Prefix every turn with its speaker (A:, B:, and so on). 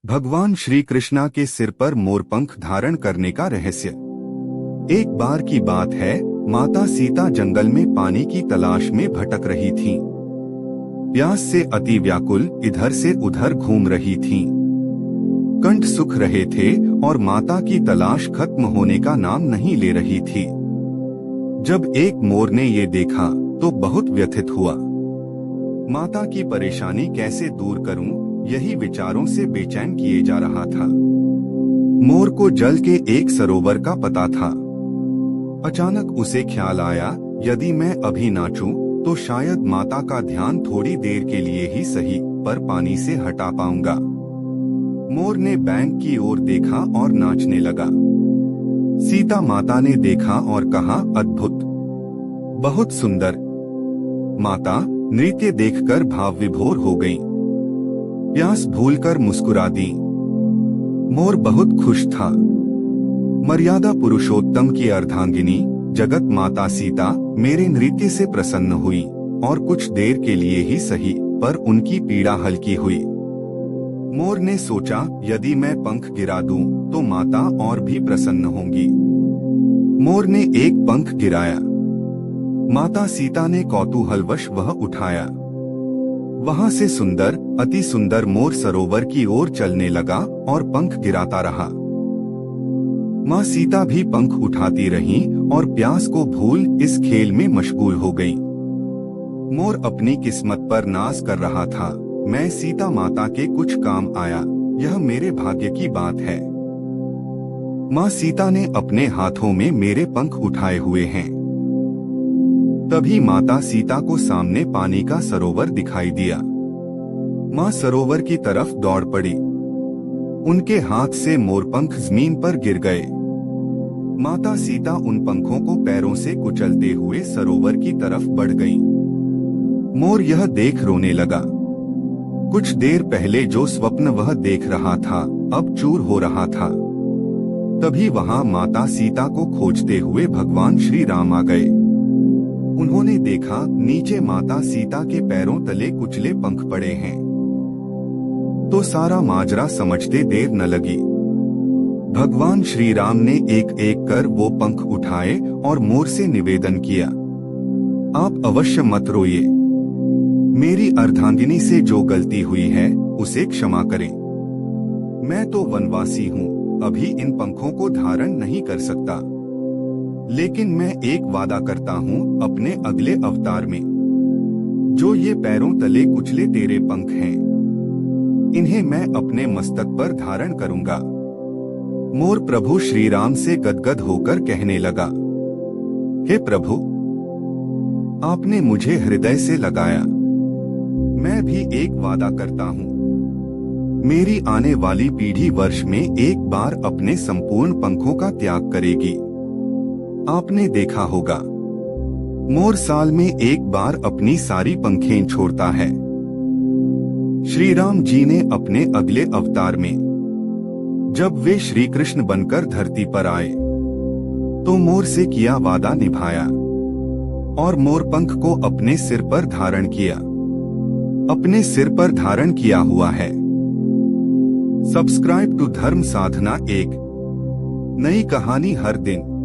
A: भगवान श्री कृष्णा के सिर पर मोरपंख धारण करने का रहस्य। एक बार की बात है, माता सीता जंगल में पानी की तलाश में भटक रही थीं। प्यास से अति व्याकुल इधर से उधर घूम रही थीं। कंठ सूख रहे थे और माता की तलाश खत्म होने का नाम नहीं ले रही थी। जब एक मोर ने ये देखा तो बहुत व्यथित हुआ। माता की परेशानी कैसे दूर करूं, यही विचारों से बेचैन किए जा रहा था। मोर को जल के एक सरोवर का पता था। अचानक उसे ख्याल आया, यदि मैं अभी नाचूं तो शायद माता का ध्यान थोड़ी देर के लिए ही सही पर पानी से हटा पाऊंगा। मोर ने बैंक की ओर देखा और नाचने लगा। सीता माता ने देखा और कहा, अद्भुत, बहुत सुंदर। माता नृत्य देखकर भाव विभोर हो गईं। प्यास भूलकर मुस्कुरा दी। मोर बहुत खुश था। मर्यादा पुरुषोत्तम की अर्धांगिनी जगत माता सीता मेरे नृत्य से प्रसन्न हुई और कुछ देर के लिए ही सही पर उनकी पीड़ा हल्की हुई। मोर ने सोचा, यदि मैं पंख गिरा दूं तो माता और भी प्रसन्न होंगी। मोर ने एक पंख गिराया। माता सीता ने कौतूहलवश वह उठाया। वहां से सुंदर, अति सुंदर मोर सरोवर की ओर चलने लगा और पंख गिराता रहा। माँ सीता भी पंख उठाती रहीं और प्यास को भूल इस खेल में मशगूल हो गईं। मोर अपनी किस्मत पर नाज कर रहा था, मैं सीता माता के कुछ काम आया, यह मेरे भाग्य की बात है। माँ सीता ने अपने हाथों में मेरे पंख उठाए हुए हैं। तभी माता सीता को सामने पानी का सरोवर दिखाई दिया। माँ सरोवर की तरफ दौड़ पड़ी। उनके हाथ से मोरपंख जमीन पर गिर गए। माता सीता उन पंखों को पैरों से कुचलते हुए सरोवर की तरफ बढ़ गईं। मोर यह देख रोने लगा। कुछ देर पहले जो स्वप्न वह देख रहा था अब चूर हो रहा था। तभी वहां माता सीता को खोजते हुए भगवान श्री राम आ गए। उन्होंने देखा नीचे माता सीता के पैरों तले कुचले पंख पड़े हैं, तो सारा माजरा समझते देर न लगी। भगवान श्री राम ने एक एक कर वो पंख उठाए और मोर से निवेदन किया, आप अवश्य मत रोइए। मेरी अर्धांगिनी से जो गलती हुई है उसे क्षमा करें। मैं तो वनवासी हूँ, अभी इन पंखों को धारण नहीं कर सकता, लेकिन मैं एक वादा करता हूँ अपने अगले अवतार में जो ये पैरों तले कुचले तेरे पंख हैं, इन्हें मैं अपने मस्तक पर धारण करूंगा। मोर प्रभु श्री राम से गदगद होकर कहने लगा, हे प्रभु, आपने मुझे हृदय से लगाया। मैं भी एक वादा करता हूँ, मेरी आने वाली पीढ़ी वर्ष में एक बार अपने संपूर्ण पंखों का त्याग करेगी। आपने देखा होगा, मोर साल में एक बार अपनी सारी पंखें छोड़ता है। श्री राम जी ने अपने अगले अवतार में जब वे श्री कृष्ण बनकर धरती पर आए तो मोर से किया वादा निभाया और मोर पंख को अपने सिर पर धारण किया। अपने सिर पर धारण किया हुआ है। सब्सक्राइब टू धर्म साधना, एक नई कहानी हर दिन।